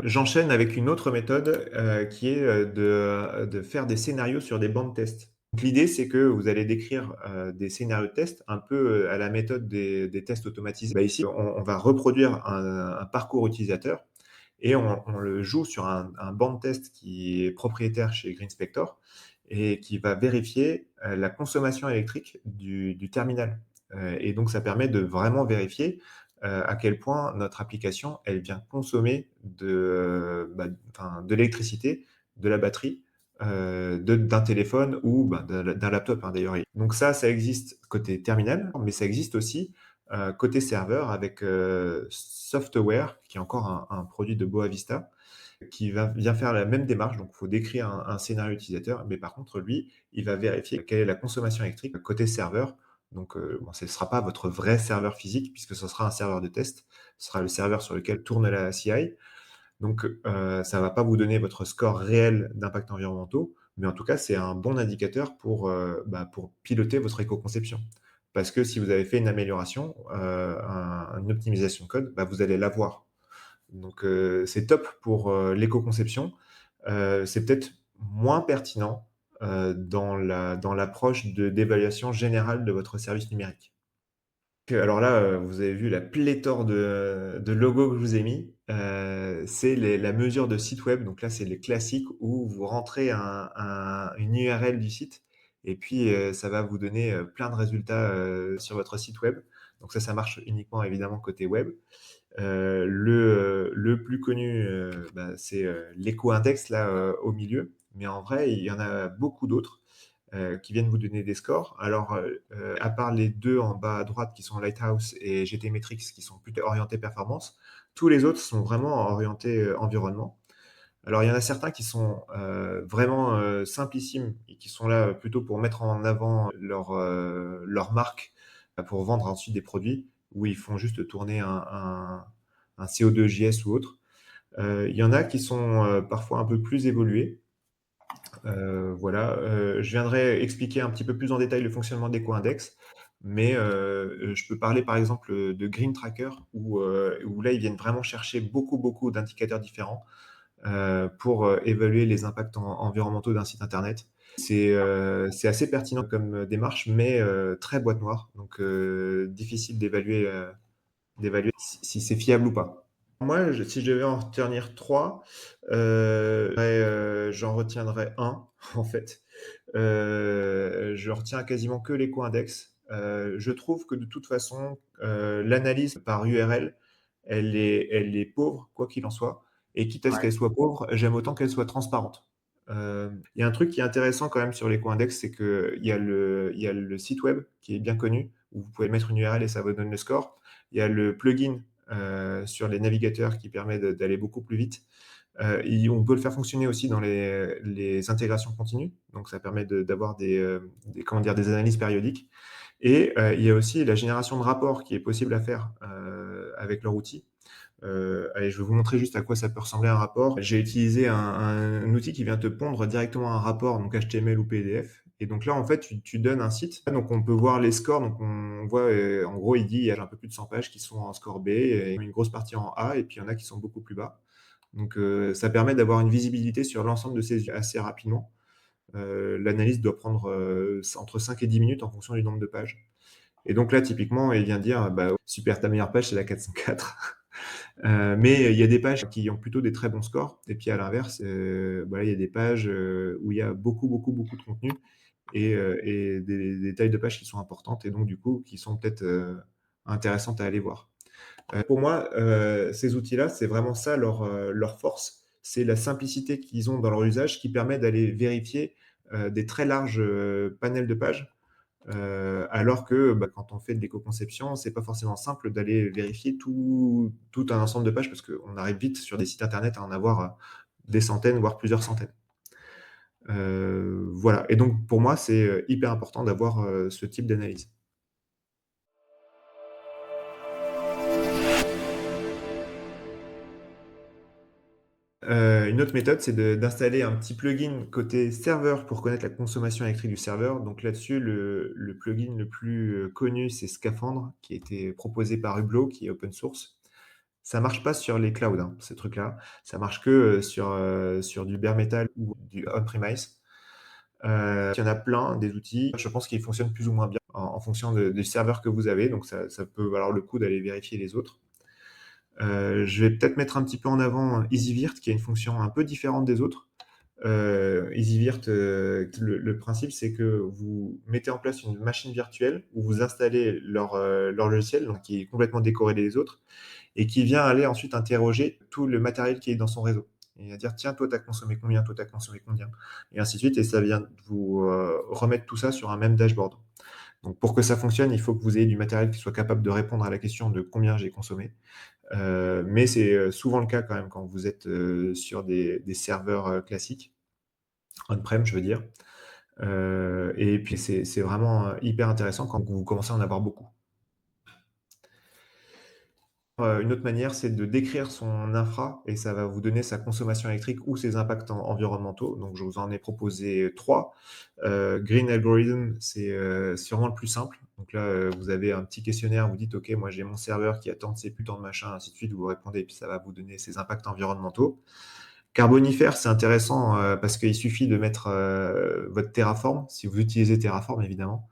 J'enchaîne avec une autre méthode qui est de faire des scénarios sur des bancs de tests. Donc, l'idée, c'est que vous allez décrire des scénarios de test un peu à la méthode des tests automatisés. Ici, on va reproduire un parcours utilisateur et on le joue sur un banc de test qui est propriétaire chez GreenSpector et qui va vérifier la consommation électrique du terminal. Et donc, ça permet de vraiment vérifier à quel point notre application, elle vient consommer de l'électricité, de la batterie, d'un téléphone ou d'un laptop, hein, d'ailleurs. Donc ça existe côté terminal, mais ça existe aussi côté serveur avec Software, qui est encore un produit de Boa Vista, qui vient faire la même démarche. Donc, il faut décrire un scénario utilisateur, mais par contre, lui, il va vérifier quelle est la consommation électrique côté serveur. Donc, bon, ce ne sera pas votre vrai serveur physique, puisque ce sera un serveur de test. Ce sera le serveur sur lequel tourne la CI. Donc, ça ne va pas vous donner votre score réel d'impact environnementaux, mais en tout cas, c'est un bon indicateur pour piloter votre éco-conception. Parce que si vous avez fait une amélioration, une optimisation de code, vous allez la voir. Donc, c'est top pour l'éco-conception. C'est peut-être moins pertinent dans l'approche d'évaluation générale de votre service numérique. Alors là, vous avez vu la pléthore de logos que je vous ai mis. C'est la mesure de site web. Donc là, c'est les classiques où vous rentrez une URL du site et puis ça va vous donner plein de résultats sur votre site web. Donc ça marche uniquement évidemment côté web. Le plus connu, c'est l'éco-index là au milieu. Mais en vrai, il y en a beaucoup d'autres qui viennent vous donner des scores. Alors, à part les deux en bas à droite qui sont Lighthouse et GTmetrix qui sont plutôt orientés performance, tous les autres sont vraiment orientés environnement. Alors, il y en a certains qui sont vraiment simplissimes et qui sont là plutôt pour mettre en avant leur marque pour vendre ensuite des produits où ils font juste tourner un CO2JS ou autre. Il y en a qui sont parfois un peu plus évolués. Voilà, je viendrai expliquer un petit peu plus en détail le fonctionnement d'EcoIndex, mais je peux parler par exemple de Green Tracker où là ils viennent vraiment chercher beaucoup d'indicateurs différents pour évaluer les impacts environnementaux d'un site internet. C'est assez pertinent comme démarche, mais très boîte noire, donc difficile d'évaluer si c'est fiable ou pas. Moi, si je devais en retenir trois, j'en retiendrai un, en fait. Je retiens quasiment que l'éco-index. Je trouve que de toute façon, l'analyse par URL, elle est pauvre, quoi qu'il en soit. Et quitte à ce qu'elle soit pauvre, j'aime autant qu'elle soit transparente. Il y a un truc qui est intéressant quand même sur l'éco-index, c'est qu'il y a le site web qui est bien connu, où vous pouvez mettre une URL et ça vous donne le score. Il y a le plugin sur les navigateurs qui permet d'aller beaucoup plus vite. On peut le faire fonctionner aussi dans les intégrations continues, donc ça permet d'avoir des analyses périodiques. Et il y a aussi la génération de rapports qui est possible à faire avec leur outil. Allez, je vais vous montrer juste à quoi ça peut ressembler un rapport. J'ai utilisé un outil qui vient te pondre directement un rapport, donc HTML ou PDF. Et donc là, en fait, tu donnes un site. Donc on peut voir les scores. Donc on voit, en gros, il dit il y a un peu plus de 100 pages qui sont en score B, et une grosse partie en A, et puis il y en a qui sont beaucoup plus bas. Donc ça permet d'avoir une visibilité sur l'ensemble de ces assez rapidement. L'analyse doit prendre entre 5 et 10 minutes en fonction du nombre de pages. Et donc là, typiquement, il vient dire super, ta meilleure page, c'est la 404. Mais il y a des pages qui ont plutôt des très bons scores. Et puis à l'inverse, il y a des pages où il y a beaucoup de contenu et des tailles de pages qui sont importantes et donc du coup qui sont peut-être intéressantes à aller voir. Pour moi, ces outils-là, c'est vraiment ça leur force. C'est la simplicité qu'ils ont dans leur usage qui permet d'aller vérifier des très larges panels de pages. Alors que quand on fait de l'éco-conception, c'est pas forcément simple d'aller vérifier tout un ensemble de pages parce qu'on arrive vite sur des sites internet à en avoir des centaines, voire plusieurs centaines. Voilà. Et donc, pour moi, c'est hyper important d'avoir ce type d'analyse. Une autre méthode, c'est d'installer un petit plugin côté serveur pour connaître la consommation électrique du serveur. Donc là-dessus, le plugin le plus connu, c'est Scaphandre, qui a été proposé par Hublot, qui est open source. Ça marche pas sur les clouds, hein, ces trucs-là. Ça marche que sur du bare metal ou du on-premise. Il y en a plein, des outils. Je pense qu'ils fonctionnent plus ou moins bien en fonction du serveur que vous avez. Donc ça peut valoir le coup d'aller vérifier les autres. Je vais peut-être mettre un petit peu en avant EasyVirt, qui a une fonction un peu différente des autres. EasyVirt, le principe, c'est que vous mettez en place une machine virtuelle où vous installez leur logiciel, donc qui est complètement décorrélé des autres, et qui vient aller ensuite interroger tout le matériel qui est dans son réseau. Et à dire, tiens, toi, tu as consommé combien, toi, tu as consommé combien, et ainsi de suite, et ça vient vous remettre tout ça sur un même dashboard. Donc pour que ça fonctionne, il faut que vous ayez du matériel qui soit capable de répondre à la question de combien j'ai consommé. Mais c'est souvent le cas quand même quand vous êtes sur des serveurs classiques, on-prem je veux dire. Et puis c'est vraiment hyper intéressant quand vous commencez à en avoir beaucoup. Une autre manière, c'est de décrire son infra et ça va vous donner sa consommation électrique ou ses impacts environnementaux. Donc, je vous en ai proposé 3. Green Algorithm, c'est vraiment le plus simple. Donc là, vous avez un petit questionnaire, vous dites, OK, moi j'ai mon serveur qui attend de ces putains de machin, ainsi de suite, vous répondez, et puis ça va vous donner ses impacts environnementaux. Carbonifère, c'est intéressant parce qu'il suffit de mettre votre Terraform, si vous utilisez Terraform évidemment.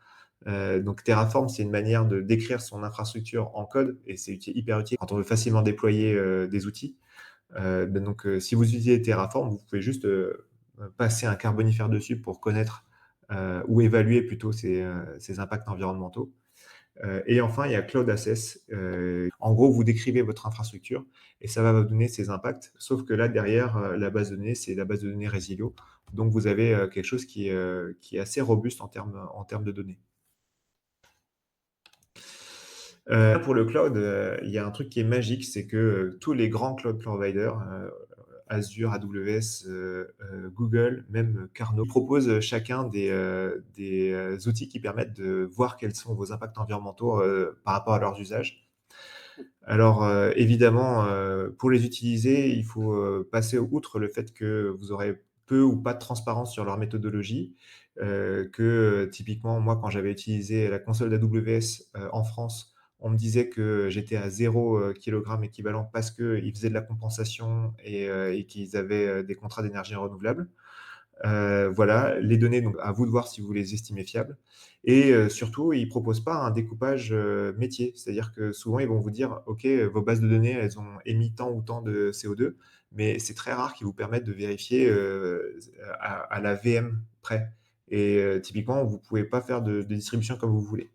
Donc Terraform, c'est une manière de décrire son infrastructure en code et c'est hyper utile quand on veut facilement déployer des outils. Donc si vous utilisez Terraform, vous pouvez juste passer un carbonifère dessus pour connaître ou évaluer plutôt ses impacts environnementaux. Et enfin, il y a Cloud Assess. En gros, vous décrivez votre infrastructure et ça va vous donner ses impacts. Sauf que là, derrière, la base de données, c'est la base de données Resilio. Donc, vous avez quelque chose qui est assez robuste en termes de données. Pour le cloud, il y a un truc qui est magique, c'est que tous les grands cloud providers, Azure, AWS, Google, même Carnot, proposent chacun des outils qui permettent de voir quels sont vos impacts environnementaux par rapport à leurs usages. Alors, évidemment, pour les utiliser, il faut passer outre le fait que vous aurez peu ou pas de transparence sur leur méthodologie. Typiquement, moi, quand j'avais utilisé la console d'AWS en France, on me disait que j'étais à 0 kg équivalent parce qu'ils faisaient de la compensation et qu'ils avaient des contrats d'énergie renouvelable. Voilà, les données, donc à vous de voir si vous les estimez fiables. Et surtout, ils ne proposent pas un découpage métier. C'est-à-dire que souvent, ils vont vous dire, OK, vos bases de données, elles ont émis tant ou tant de CO2, mais c'est très rare qu'ils vous permettent de vérifier à la VM près. Et typiquement, vous ne pouvez pas faire de distribution comme vous voulez.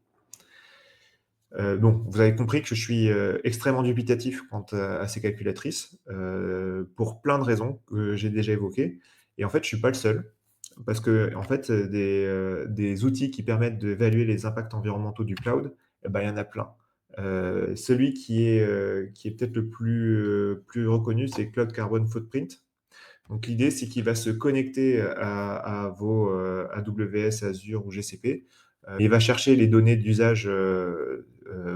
Donc, vous avez compris que je suis extrêmement dubitatif quant à ces calculatrices, pour plein de raisons que j'ai déjà évoquées. Et en fait, je suis pas le seul, parce que en fait, des outils qui permettent d'évaluer les impacts environnementaux du cloud, eh ben, il y en a plein. Celui qui est peut-être le plus reconnu, c'est Cloud Carbon Footprint. Donc l'idée, c'est qu'il va se connecter à vos AWS, Azure ou GCP. Il va chercher les données d'usage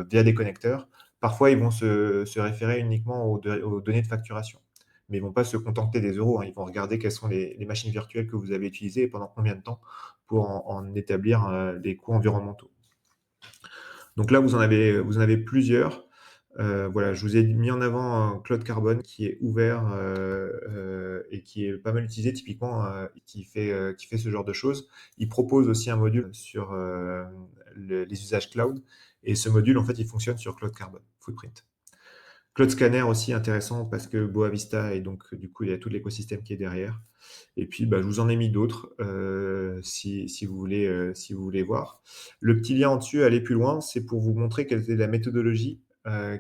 via des connecteurs. Parfois, ils vont se référer uniquement aux données de facturation. Mais ils ne vont pas se contenter des euros. Ils vont regarder quelles sont les machines virtuelles que vous avez utilisées et pendant combien de temps pour en établir les coûts environnementaux. Donc là, vous en avez plusieurs. Voilà, je vous ai mis en avant Cloud Carbon qui est ouvert et qui est pas mal utilisé typiquement, qui fait ce genre de choses. Il propose aussi un module sur les usages cloud et ce module, en fait, il fonctionne sur Cloud Carbon Footprint. Cloud Scanner aussi intéressant parce que Boa Vista et donc du coup il y a tout l'écosystème qui est derrière. Et puis je vous en ai mis d'autres si vous voulez voir. Le petit lien en dessus, aller plus loin, c'est pour vous montrer quelle est la méthodologie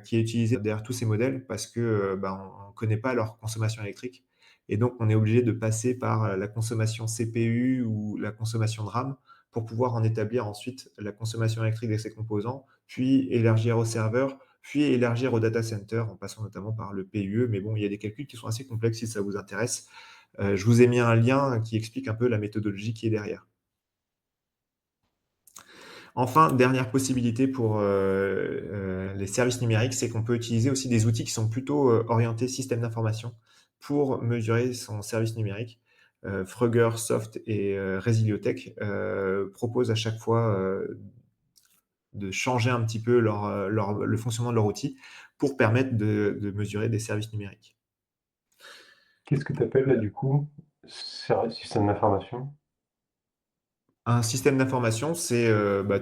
qui est utilisée derrière tous ces modèles parce que on ne connaît pas leur consommation électrique. Et donc on est obligé de passer par la consommation CPU ou la consommation de RAM pour pouvoir en établir ensuite la consommation électrique de ces composants, puis élargir au serveur, puis élargir au data center en passant notamment par le PUE. Mais bon, il y a des calculs qui sont assez complexes si ça vous intéresse. Je vous ai mis un lien qui explique un peu la méthodologie qui est derrière. Enfin, dernière possibilité pour les services numériques, c'est qu'on peut utiliser aussi des outils qui sont plutôt orientés système d'information pour mesurer son service numérique. Frugger, Soft et Resiliotech proposent à chaque fois de changer un petit peu le fonctionnement de leur outil pour permettre de mesurer des services numériques. Qu'est-ce que tu appelles là du coup système d'information? Un système d'information, c'est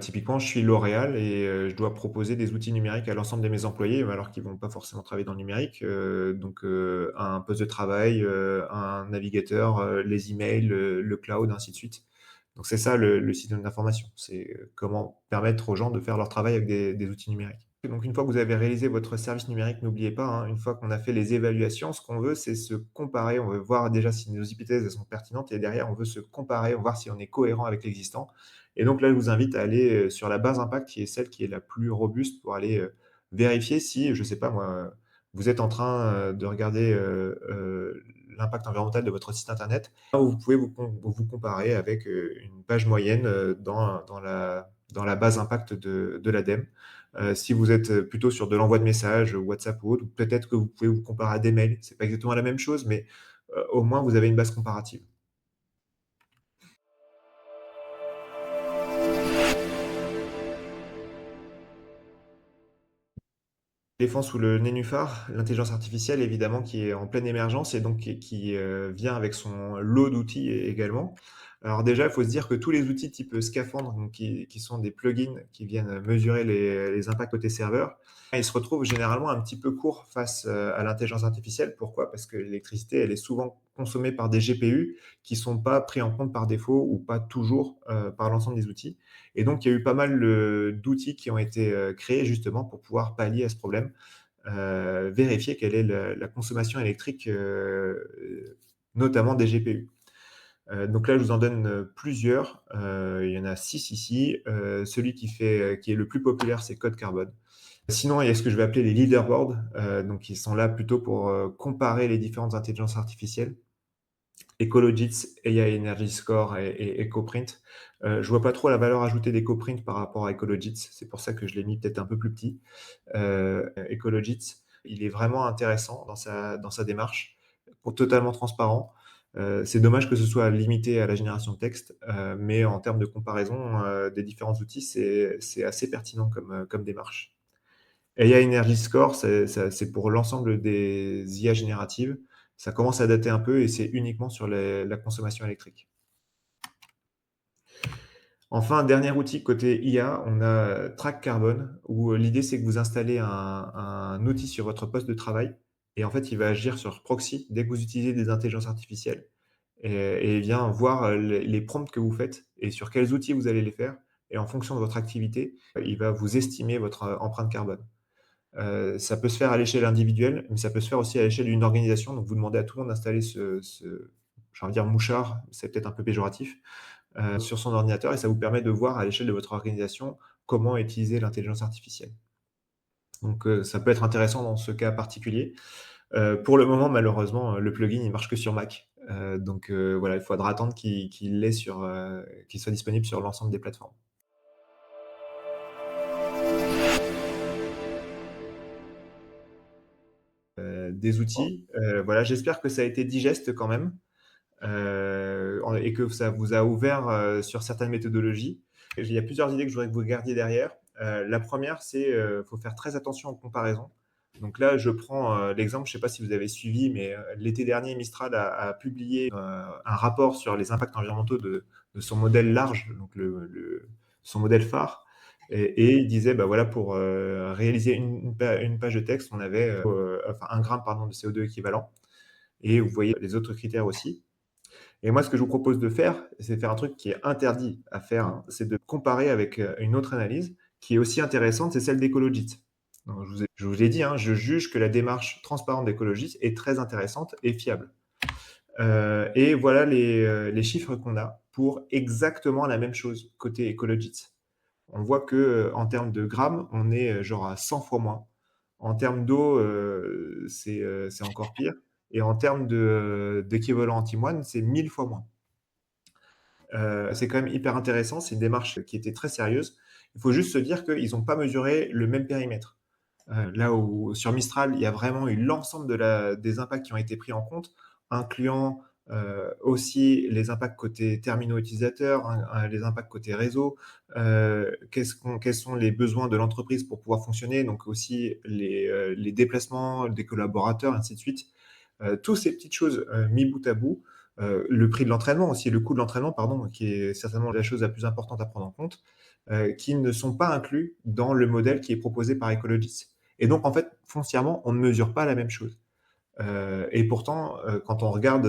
typiquement, je suis L'Oréal et je dois proposer des outils numériques à l'ensemble de mes employés, alors qu'ils vont pas forcément travailler dans le numérique. Donc, un poste de travail, un navigateur, les emails, le cloud, ainsi de suite. Donc, c'est ça le système d'information. C'est comment permettre aux gens de faire leur travail avec des outils numériques. Donc, une fois que vous avez réalisé votre service numérique, n'oubliez pas, hein, une fois qu'on a fait les évaluations, ce qu'on veut, c'est se comparer. On veut voir déjà si nos hypothèses elles sont pertinentes et derrière, on veut se comparer, on veut voir si on est cohérent avec l'existant. Et donc là, je vous invite à aller sur la base impact, qui est celle qui est la plus robuste pour aller vérifier si, je ne sais pas moi, vous êtes en train de regarder l'impact environnemental de votre site internet, où vous pouvez vous comparer avec une page moyenne dans la base impact de l'ADEME. Si vous êtes plutôt sur de l'envoi de messages, WhatsApp ou autre, peut-être que vous pouvez vous comparer à des mails. C'est pas exactement la même chose, mais au moins vous avez une base comparative. Éléphant sous le nénuphar, l'intelligence artificielle évidemment qui est en pleine émergence et donc qui vient avec son lot d'outils également. Alors déjà, il faut se dire que tous les outils type Scaphandre, donc qui sont des plugins qui viennent mesurer les impacts côté serveur, ils se retrouvent généralement un petit peu courts face à l'intelligence artificielle. Pourquoi? Parce que l'électricité, elle est souvent consommée par des GPU qui sont pas pris en compte par défaut ou pas toujours par l'ensemble des outils. Et donc, il y a eu pas mal d'outils qui ont été créés justement pour pouvoir pallier à ce problème, vérifier quelle est la consommation électrique, notamment des GPU. Donc là, je vous en donne plusieurs. Il y en a 6 ici. Celui qui est le plus populaire, c'est Code Carbone. Sinon, il y a ce que je vais appeler les leaderboards, donc ils sont là plutôt pour comparer les différentes intelligences artificielles. Ecologits, AI Energy Score et EcoPrint. Je vois pas trop la valeur ajoutée d'EcoPrint par rapport à Ecologits, c'est pour ça que je l'ai mis peut-être un peu plus petit. Ecologits, il est vraiment intéressant dans sa démarche, totalement transparent. C'est dommage que ce soit limité à la génération de texte, mais en termes de comparaison des différents outils, c'est assez pertinent comme démarche. AI Energy Score, c'est pour l'ensemble des IA génératives. Ça commence à dater un peu et c'est uniquement sur la consommation électrique. Enfin, dernier outil côté IA, on a Track Carbone, où l'idée c'est que vous installez un outil sur votre poste de travail et en fait il va agir sur proxy dès que vous utilisez des intelligences artificielles et il vient voir les prompts que vous faites et sur quels outils vous allez les faire. Et en fonction de votre activité, il va vous estimer votre empreinte carbone. Ça peut se faire à l'échelle individuelle, mais ça peut se faire aussi à l'échelle d'une organisation. Donc, vous demandez à tout le monde d'installer j'ai envie de dire mouchard, c'est peut-être un peu péjoratif, sur son ordinateur et ça vous permet de voir à l'échelle de votre organisation comment utiliser l'intelligence artificielle. Donc, ça peut être intéressant dans ce cas particulier. Pour le moment, malheureusement, le plugin, il marche que sur Mac. Donc, voilà, il faudra attendre qu'il soit disponible sur l'ensemble des plateformes. Des outils. Voilà, j'espère que ça a été digeste quand même et que ça vous a ouvert sur certaines méthodologies. Il y a plusieurs idées que je voudrais que vous gardiez derrière. La première, c'est qu'il faut faire très attention aux comparaisons. Donc là, je prends l'exemple, je ne sais pas si vous avez suivi, mais l'été dernier, Mistral a publié un rapport sur les impacts environnementaux de son modèle large, donc son modèle phare. Et il disait, bah voilà, pour réaliser une page de texte, on avait enfin 1 gramme pardon, de CO2 équivalent. Et vous voyez les autres critères aussi. Et moi, ce que je vous propose de faire, c'est de faire un truc qui est interdit à faire, hein, c'est de comparer avec une autre analyse qui est aussi intéressante, c'est celle d'Ecologit. Donc, je vous ai dit, hein, je juge que la démarche transparente d'Ecologit est très intéressante et fiable. Et voilà les chiffres qu'on a pour exactement la même chose côté Ecologit. On voit que en termes de grammes, on est genre à 100 fois moins. En termes d'eau, c'est encore pire. Et en termes d'équivalent antimoine, c'est 1000 fois moins. C'est quand même hyper intéressant. C'est une démarche qui était très sérieuse. Il faut juste se dire qu'ils n'ont pas mesuré le même périmètre. Là où sur Mistral, il y a vraiment eu l'ensemble des impacts qui ont été pris en compte, incluant aussi les impacts côté terminaux utilisateurs, les impacts côté réseau, quels sont les besoins de l'entreprise pour pouvoir fonctionner, donc aussi les déplacements des collaborateurs, ainsi de suite. Toutes ces petites choses mis bout à bout, le prix de l'entraînement aussi, le coût de l'entraînement, pardon, qui est certainement la chose la plus importante à prendre en compte, qui ne sont pas inclus dans le modèle qui est proposé par Ecologist. Et donc, en fait, foncièrement, on ne mesure pas la même chose. Et pourtant, quand on regarde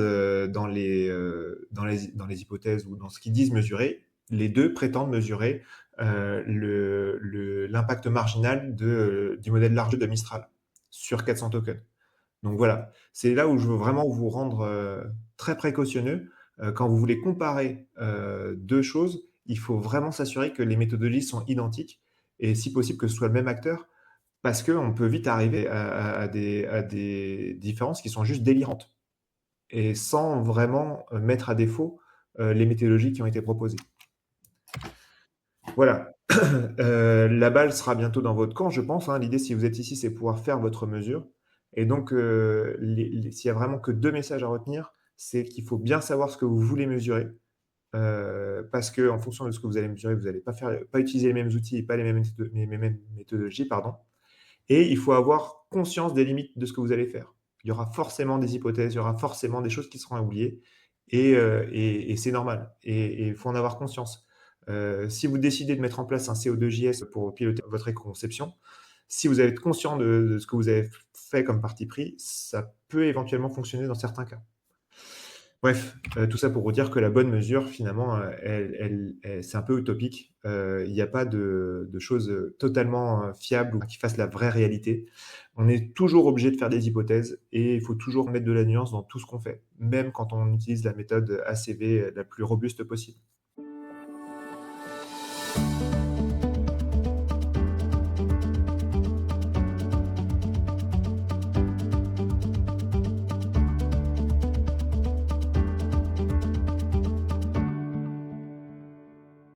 dans les hypothèses ou dans ce qu'ils disent mesurer, les deux prétendent mesurer l'impact marginal du modèle large de Mistral sur 400 tokens. Donc voilà, c'est là où je veux vraiment vous rendre très précautionneux quand vous voulez comparer deux choses il faut vraiment s'assurer que les méthodologies sont identiques et si possible que ce soit le même acteur, parce qu'on peut vite arriver à des différences qui sont juste délirantes et sans vraiment mettre à défaut les méthodologies qui ont été proposées. Voilà. La balle sera bientôt dans votre camp, je pense, hein. L'idée, si vous êtes ici, c'est pouvoir faire votre mesure. Et donc, s'il y a vraiment que 2 messages à retenir, c'est qu'il faut bien savoir ce que vous voulez mesurer, parce qu'en fonction de ce que vous allez mesurer, vous n'allez pas utiliser les mêmes outils et pas les mêmes méthodologies, pardon. Et il faut avoir conscience des limites de ce que vous allez faire. Il y aura forcément des hypothèses, il y aura forcément des choses qui seront oubliées et c'est normal et il faut en avoir conscience. Si vous décidez de mettre en place un CO2JS pour piloter votre éco-conception, si vous êtes conscient de ce que vous avez fait comme parti pris, ça peut éventuellement fonctionner dans certains cas. Bref, tout ça pour vous dire que la bonne mesure, finalement, c'est un peu utopique. Il n'y a pas de choses totalement fiables ou qui fassent la vraie réalité. On est toujours obligé de faire des hypothèses et il faut toujours mettre de la nuance dans tout ce qu'on fait, même quand on utilise la méthode ACV la plus robuste possible.